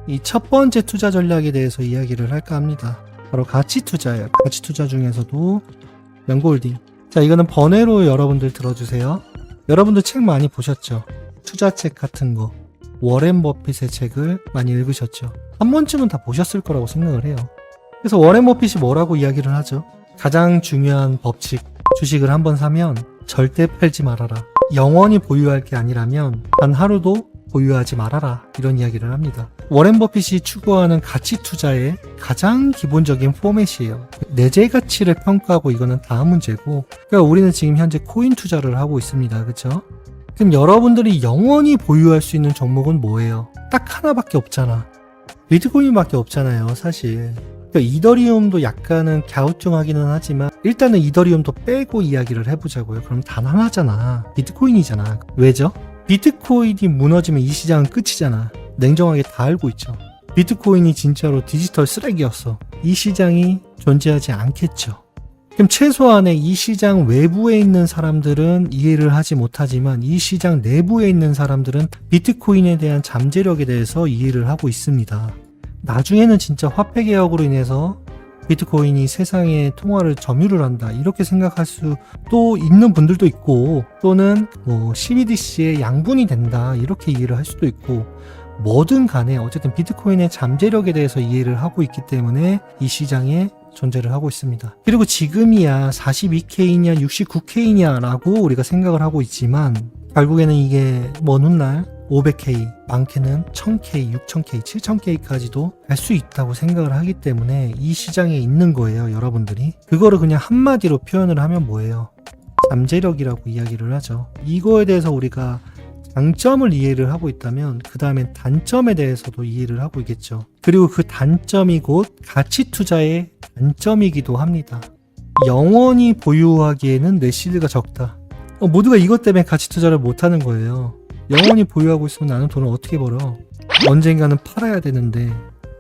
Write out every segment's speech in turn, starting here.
이 첫 번째 투자 전략에 대해서 이야기를 할까 합니다. 바로 가치 투자예요. 가치 투자 중에서도 명고홀딩. 자, 이거는 번외로 여러분들 들어주세요. 여러분들 책 많이 보셨죠? 투자책 같은 거. 워렌 버핏의 책을 많이 읽으셨죠? 한 번쯤은 다 보셨을 거라고 생각을 해요. 그래서 워렌 버핏이 뭐라고 이야기를 하죠? 가장 중요한 법칙. 주식을 한번 사면 절대 팔지 말아라. 영원히 보유할 게 아니라면 단 하루도 보유하지 말아라. 이런 이야기를 합니다. 워렌 버핏이 추구하는 가치 투자의 가장 기본적인 포맷이에요. 내재 가치를 평가하고 이거는 다음 문제고, 그러니까 우리는 지금 현재 코인 투자를 하고 있습니다. 그렇죠? 그럼 여러분들이 영원히 보유할 수 있는 종목은 뭐예요? 딱 하나밖에 없잖아. 비트코인밖에 없잖아요, 사실. 그러니까 이더리움도 약간은 갸우뚱하기는 하지만 일단은 이더리움도 빼고 이야기를 해보자고요. 그럼 단 하나잖아. 비트코인이잖아. 왜죠? 비트코인이 무너지면 이 시장은 끝이잖아. 냉정하게 다 알고 있죠. 비트코인이 진짜로 디지털 쓰레기였어. 이 시장이 존재하지 않겠죠. 그럼 최소한의 이 시장 외부에 있는 사람들은 이해를 하지 못하지만 이 시장 내부에 있는 사람들은 비트코인에 대한 잠재력에 대해서 이해를 하고 있습니다. 나중에는 진짜 화폐 개혁으로 인해서 비트코인이 세상의 통화를 점유를 한다 이렇게 생각할 수도 있는 분들도 있고, 또는 CBDC의 양분이 된다 이렇게 이해를 할 수도 있고, 뭐든 간에 어쨌든 비트코인의 잠재력에 대해서 이해를 하고 있기 때문에 이 시장에 존재를 하고 있습니다. 그리고 지금이야 42K냐 69K냐 라고 우리가 생각을 하고 있지만 결국에는 이게 먼 훗날 500K, 많게는 1000K, 6000K, 7000K까지도 갈 수 있다고 생각을 하기 때문에 이 시장에 있는 거예요, 여러분들이. 그거를 그냥 한마디로 표현을 하면 뭐예요? 잠재력이라고 이야기를 하죠. 이거에 대해서 우리가 장점을 이해를 하고 있다면 그 다음엔 단점에 대해서도 이해를 하고 있겠죠. 그리고 그 단점이 곧 가치 투자의 단점이기도 합니다. 영원히 보유하기에는 내 실드가 적다. 모두가 이것 때문에 가치 투자를 못하는 거예요. 영원히 보유하고 있으면 나는 돈을 어떻게 벌어? 언젠가는 팔아야 되는데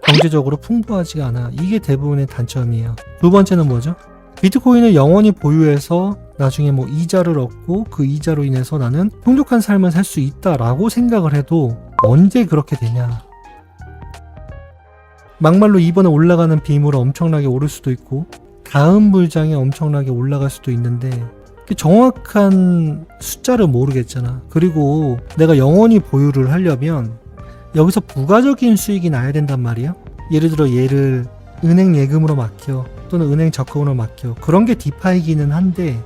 경제적으로 풍부하지가 않아. 이게 대부분의 단점이에요. 두 번째는 뭐죠? 비트코인을 영원히 보유해서 나중에 이자를 얻고 그 이자로 인해서 나는 풍족한 삶을 살 수 있다라고 생각을 해도 언제 그렇게 되냐? 막말로 이번에 올라가는 빔으로 엄청나게 오를 수도 있고 다음 불장에 엄청나게 올라갈 수도 있는데 정확한 숫자를 모르겠잖아. 그리고 내가 영원히 보유를 하려면 여기서 부가적인 수익이 나야 된단 말이야. 예를 들어 얘를 은행 예금으로 맡겨 또는 은행 적금으로 맡겨. 그런 게 디파이기는 한데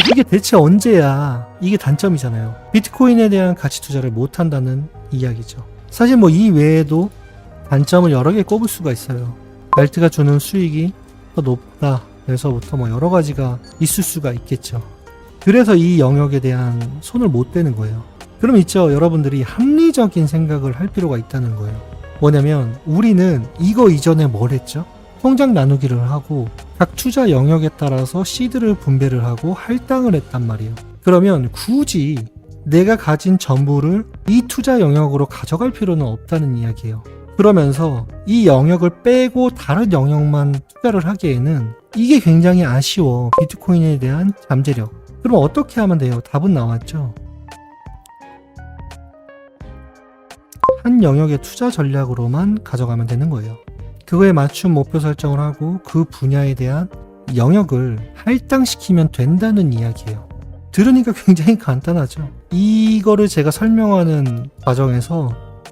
이게 대체 언제야? 이게 단점이잖아요. 비트코인에 대한 가치 투자를 못한다는 이야기죠. 사실 이 외에도 단점을 여러 개 꼽을 수가 있어요. 알트가 주는 수익이 더 높다 그래서부터 여러 가지가 있을 수가 있겠죠. 그래서 이 영역에 대한 손을 못 대는 거예요. 그럼 있죠, 여러분들이 합리적인 생각을 할 필요가 있다는 거예요. 뭐냐면 우리는 이거 이전에 뭘 했죠? 통장 나누기를 하고 각 투자 영역에 따라서 시드를 분배를 하고 할당을 했단 말이에요. 그러면 굳이 내가 가진 전부를 이 투자 영역으로 가져갈 필요는 없다는 이야기예요. 그러면서 이 영역을 빼고 다른 영역만 투자를 하기에는 이게 굉장히 아쉬워. 비트코인에 대한 잠재력. 그럼 어떻게 하면 돼요? 답은 나왔죠. 한 영역의 투자 전략으로만 가져가면 되는 거예요. 그거에 맞춤 목표 설정을 하고 그 분야에 대한 영역을 할당시키면 된다는 이야기예요. 들으니까 굉장히 간단하죠. 이거를 제가 설명하는 과정에서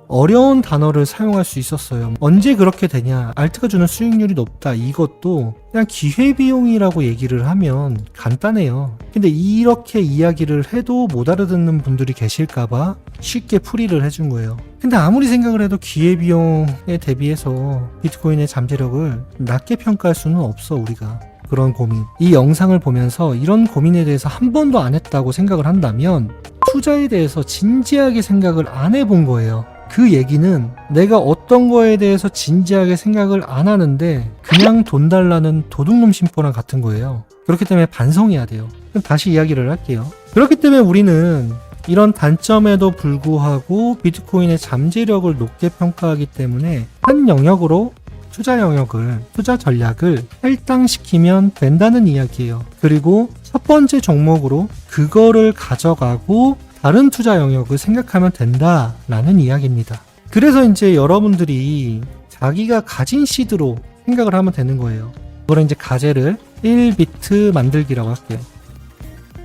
어려운 단어를 사용할 수 있었어요. 언제 그렇게 되냐? 알트가 주는 수익률이 높다. 이것도 그냥 기회비용이라고 얘기를 하면 간단해요. 근데 이렇게 이야기를 해도 못 알아듣는 분들이 계실까봐 쉽게 풀이를 해준 거예요. 근데 아무리 생각을 해도 기회비용에 대비해서 비트코인의 잠재력을 낮게 평가할 수는 없어, 우리가. 그런 고민. 이 영상을 보면서 이런 고민에 대해서 한 번도 안 했다고 생각을 한다면 투자에 대해서 진지하게 생각을 안 해본 거예요. 그 얘기는 내가 어떤 거에 대해서 진지하게 생각을 안 하는데 그냥 돈 달라는 도둑놈 심보랑 같은 거예요. 그렇기 때문에 반성해야 돼요. 그럼 다시 이야기를 할게요. 그렇기 때문에 우리는 이런 단점에도 불구하고 비트코인의 잠재력을 높게 평가하기 때문에 한 영역으로 투자 영역을, 투자 전략을 할당시키면 된다는 이야기예요. 그리고 첫 번째 종목으로 그거를 가져가고 다른 투자 영역을 생각하면 된다라는 이야기입니다. 그래서 이제 여러분들이 자기가 가진 시드로 생각을 하면 되는 거예요. 그걸 이제 가제를 1비트 만들기라고 할게요.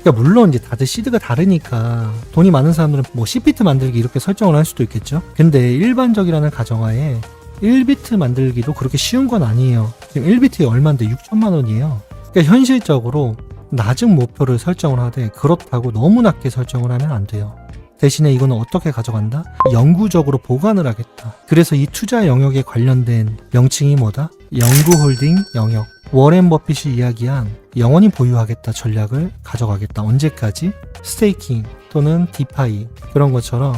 그러니까 물론 이제 다들 시드가 다르니까 돈이 많은 사람들은 뭐 10비트 만들기 이렇게 설정을 할 수도 있겠죠. 근데 일반적이라는 가정하에 1비트 만들기도 그렇게 쉬운 건 아니에요. 지금 1비트에 얼마인데 6천만 원이에요. 그러니까 현실적으로 낮은 목표를 설정을 하되 그렇다고 너무 낮게 설정을 하면 안 돼요. 대신에 이거는 어떻게 가져간다? 영구적으로 보관을 하겠다. 그래서 이 투자 영역에 관련된 명칭이 뭐다? 영구홀딩 영역. 워렌 버핏이 이야기한 영원히 보유하겠다 전략을 가져가겠다. 언제까지? 스테이킹 또는 디파이 그런 것처럼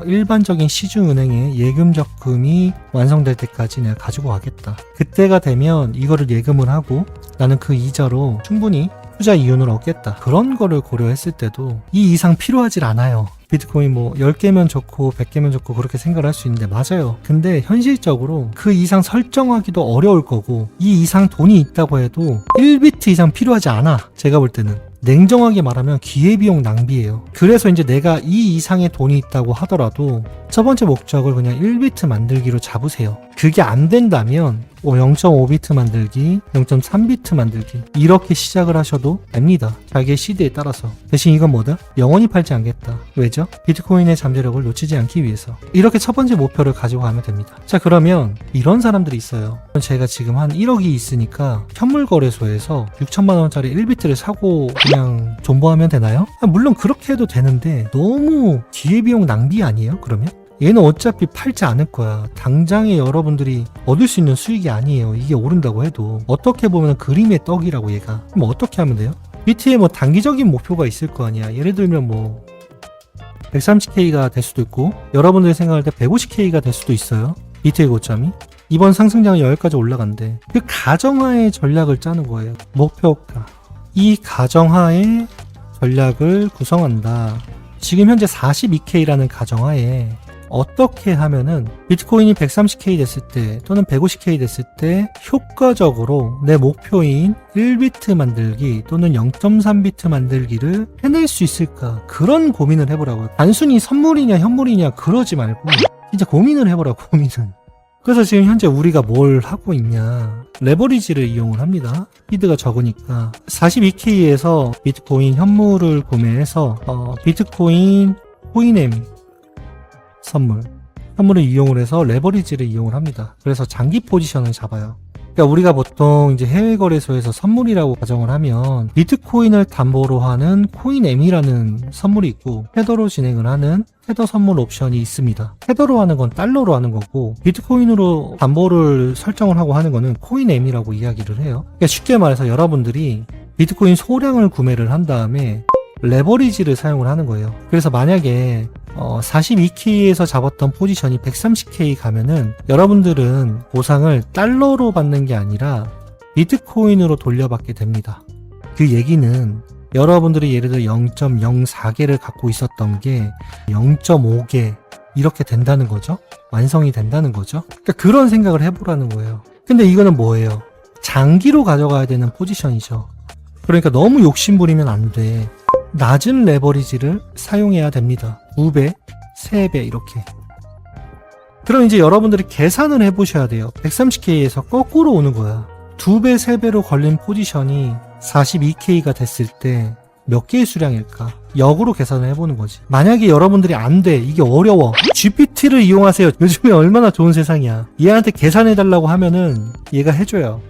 일반적인 시중은행의 예금 적금이 완성될 때까지 내가 가지고 가겠다. 그때가 되면 이거를 예금을 하고 나는 그 이자로 충분히 투자 이윤을 얻겠다. 그런 거를 고려했을 때도 이 이상 필요하질 않아요. 비트코인 뭐 10개면 좋고 100개면 좋고 그렇게 생각을 할 수 있는데 맞아요. 근데 현실적으로 그 이상 설정하기도 어려울 거고 이 이상 돈이 있다고 해도 1비트 이상 필요하지 않아. 제가 볼 때는. 냉정하게 말하면 기회비용 낭비예요. 그래서 이제 내가 이 이상의 돈이 있다고 하더라도 첫 번째 목적을 그냥 1비트 만들기로 잡으세요. 그게 안 된다면 0.5비트 만들기, 0.3비트 만들기 이렇게 시작을 하셔도 됩니다. 자기의 시드에 따라서. 대신 이건 뭐다? 영원히 팔지 않겠다. 왜죠? 비트코인의 잠재력을 놓치지 않기 위해서. 이렇게 첫 번째 목표를 가지고 가면 됩니다. 자, 그러면 이런 사람들이 있어요. 제가 지금 한 1억이 있으니까 현물거래소에서 6천만 원짜리 1비트를 사고 그냥 존버하면 되나요? 물론 그렇게 해도 되는데 너무 기회비용 낭비 아니에요? 그러면? 얘는 어차피 팔지 않을 거야. 당장에 여러분들이 얻을 수 있는 수익이 아니에요. 이게 오른다고 해도. 어떻게 보면 그림의 떡이라고 얘가. 그럼 어떻게 하면 돼요? 비트에 뭐 단기적인 목표가 있을 거 아니야. 예를 들면 뭐 130K가 될 수도 있고 여러분들이 생각할 때 150K가 될 수도 있어요. 비트의 고점이. 이번 상승장은 여기까지 올라간대. 그 가정하에 전략을 짜는 거예요. 목표가. 이 가정하에 전략을 구성한다. 지금 현재 42K라는 가정하에 어떻게 하면은 비트코인이 130K 됐을 때 또는 150K 됐을 때 효과적으로 내 목표인 1비트 만들기 또는 0.3비트 만들기를 해낼 수 있을까? 그런 고민을 해보라고요. 단순히 선물이냐 현물이냐 그러지 말고 진짜 고민을 해보라고. 고민은. 그래서 지금 현재 우리가 뭘 하고 있냐, 레버리지를 이용을 합니다. 스피드가 적으니까 42K에서 비트코인 현물을 구매해서 비트코인 코인엠 선물을 이용을 해서 레버리지를 이용을 합니다. 그래서 장기 포지션을 잡아요. 그러니까 우리가 보통 이제 해외 거래소에서 선물이라고 가정을 하면 비트코인을 담보로 하는 코인엠이라는 선물이 있고 테더로 진행을 하는 테더 선물 옵션이 있습니다. 테더로 하는 건 달러로 하는 거고 비트코인으로 담보를 설정을 하고 하는 거는 코인엠이라고 이야기를 해요. 그러니까 쉽게 말해서 여러분들이 비트코인 소량을 구매를 한 다음에 레버리지를 사용을 하는 거예요. 그래서 만약에 42K에서 잡았던 포지션이 130K 가면은 여러분들은 보상을 달러로 받는 게 아니라 비트코인으로 돌려받게 됩니다. 그 얘기는 여러분들이 예를 들어 0.04개를 갖고 있었던 게 0.5개 이렇게 된다는 거죠. 완성이 된다는 거죠. 그러니까 그런 생각을 해보라는 거예요. 근데 이거는 뭐예요? 장기로 가져가야 되는 포지션이죠. 그러니까 너무 욕심부리면 안 돼. 낮은 레버리지를 사용해야 됩니다. 2배, 3배 이렇게. 그럼 이제 여러분들이 계산을 해보셔야 돼요. 130K에서 거꾸로 오는 거야. 2배, 3배로 걸린 포지션이 42K가 됐을 때 몇 개의 수량일까? 역으로 계산을 해보는 거지. 만약에 여러분들이 안 돼, 이게 어려워, GPT를 이용하세요. 요즘에 얼마나 좋은 세상이야. 얘한테 계산해달라고 하면은 얘가 해줘요.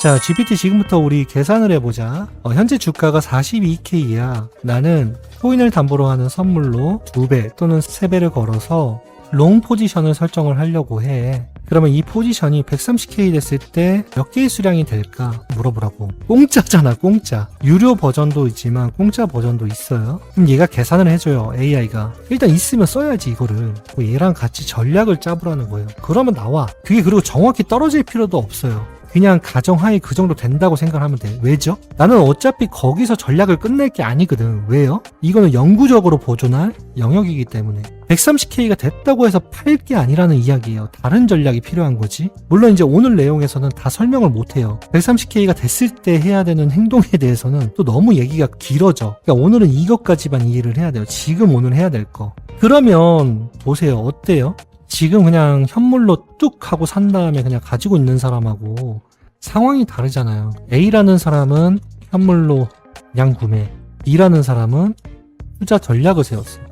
자, GPT 지금부터 우리 계산을 해보자. 현재 주가가 42K야. 나는 코인을 담보로 하는 선물로 2배 또는 3배를 걸어서 롱 포지션을 설정을 하려고 해. 그러면 이 포지션이 130K 됐을 때 몇 개의 수량이 될까 물어보라고. 공짜잖아, 공짜. 유료 버전도 있지만 공짜 버전도 있어요. 그럼 얘가 계산을 해줘요. AI가. 일단 있으면 써야지 이거를. 얘랑 같이 전략을 짜보라는 거예요. 그러면 나와. 그게 그리고 정확히 떨어질 필요도 없어요. 그냥 가정하에 그 정도 된다고 생각하면 돼. 왜죠? 나는 어차피 거기서 전략을 끝낼 게 아니거든. 왜요? 이거는 영구적으로 보존할 영역이기 때문에. 130K가 됐다고 해서 팔 게 아니라는 이야기예요. 다른 전략이 필요한 거지. 물론 이제 오늘 내용에서는 다 설명을 못해요. 130K가 됐을 때 해야 되는 행동에 대해서는 또 너무 얘기가 길어져. 그러니까 오늘은 이것까지만 이해를 해야 돼요. 지금 오늘 해야 될 거. 그러면 보세요. 어때요? 지금 그냥 현물로 뚝 하고 산 다음에 그냥 가지고 있는 사람하고 상황이 다르잖아요. A라는 사람은 현물로 그냥 구매, B라는 사람은 투자 전략을 세웠어요.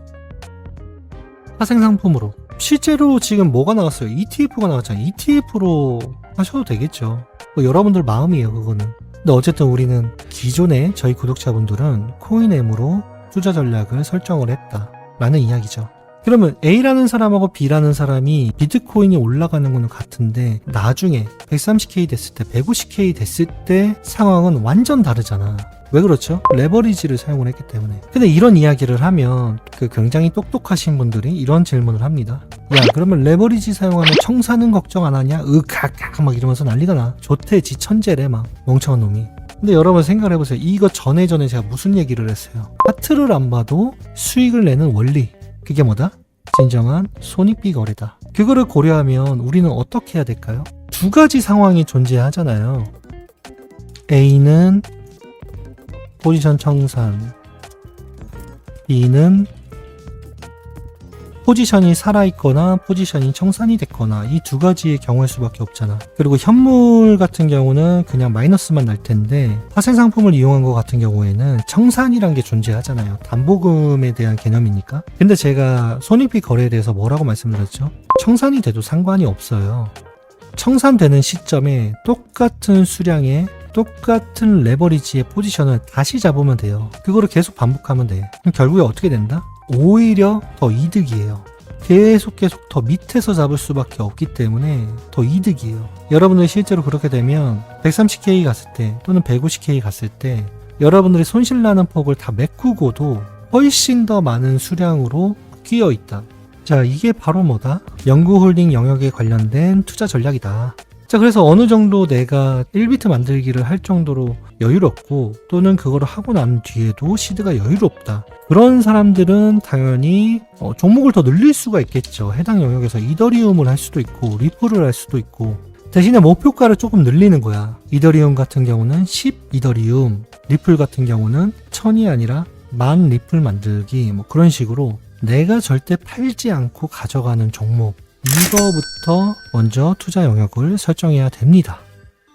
파생상품으로. 실제로 지금 뭐가 나왔어요? ETF가 나왔잖아요. ETF로 하셔도 되겠죠. 여러분들 마음이에요, 그거는. 근데 어쨌든 우리는 기존에 저희 구독자분들은 코인엠으로 투자 전략을 설정을 했다라는 이야기죠. 그러면 A라는 사람하고 B라는 사람이 비트코인이 올라가는 거는 같은데 나중에 130K 됐을 때 150K 됐을 때 상황은 완전 다르잖아. 왜 그렇죠? 레버리지를 사용을 했기 때문에. 근데 이런 이야기를 하면 굉장히 똑똑하신 분들이 이런 질문을 합니다. 야, 그러면 레버리지 사용하면 청산은 걱정 안 하냐? 으카카 막 이러면서 난리가 나. 좋대 지 천재래 막 멍청한 놈이. 근데 여러분 생각을 해보세요. 이거 전에 제가 무슨 얘기를 했어요? 차트를 안 봐도 수익을 내는 원리. 그게 뭐다? 진정한 손익비 거래다. 그거를 고려하면 우리는 어떻게 해야 될까요? 두 가지 상황이 존재하잖아요. A는 포지션 청산, B는 포지션이 살아있거나 포지션이 청산이 됐거나 이 두 가지의 경우일 수밖에 없잖아. 그리고 현물 같은 경우는 그냥 마이너스만 날 텐데 파생상품을 이용한 것 같은 경우에는 청산이란 게 존재하잖아요. 담보금에 대한 개념이니까. 근데 제가 손익비 거래에 대해서 뭐라고 말씀드렸죠? 청산이 돼도 상관이 없어요. 청산되는 시점에 똑같은 수량의 똑같은 레버리지의 포지션을 다시 잡으면 돼요. 그거를 계속 반복하면 돼. 그럼 결국에 어떻게 된다? 오히려 더 이득이에요. 계속 더 밑에서 잡을 수밖에 없기 때문에 더 이득이에요. 여러분들이 실제로 그렇게 되면 130K 갔을 때 또는 150K 갔을 때 여러분들이 손실나는 폭을 다 메꾸고도 훨씬 더 많은 수량으로 끼어 있다. 자, 이게 바로 뭐다? 연구홀딩 영역에 관련된 투자 전략이다. 자, 그래서 어느 정도 내가 1비트 만들기를 할 정도로 여유롭고 또는 그거를 하고 난 뒤에도 시드가 여유롭다. 그런 사람들은 당연히 종목을 더 늘릴 수가 있겠죠. 해당 영역에서 이더리움을 할 수도 있고 리플을 할 수도 있고 대신에 목표가를 조금 늘리는 거야. 이더리움 같은 경우는 10 이더리움, 리플 같은 경우는 1000이 아니라 10,000 리플 만들기 뭐 그런 식으로 내가 절대 팔지 않고 가져가는 종목 이거부터 먼저 투자 영역을 설정해야 됩니다.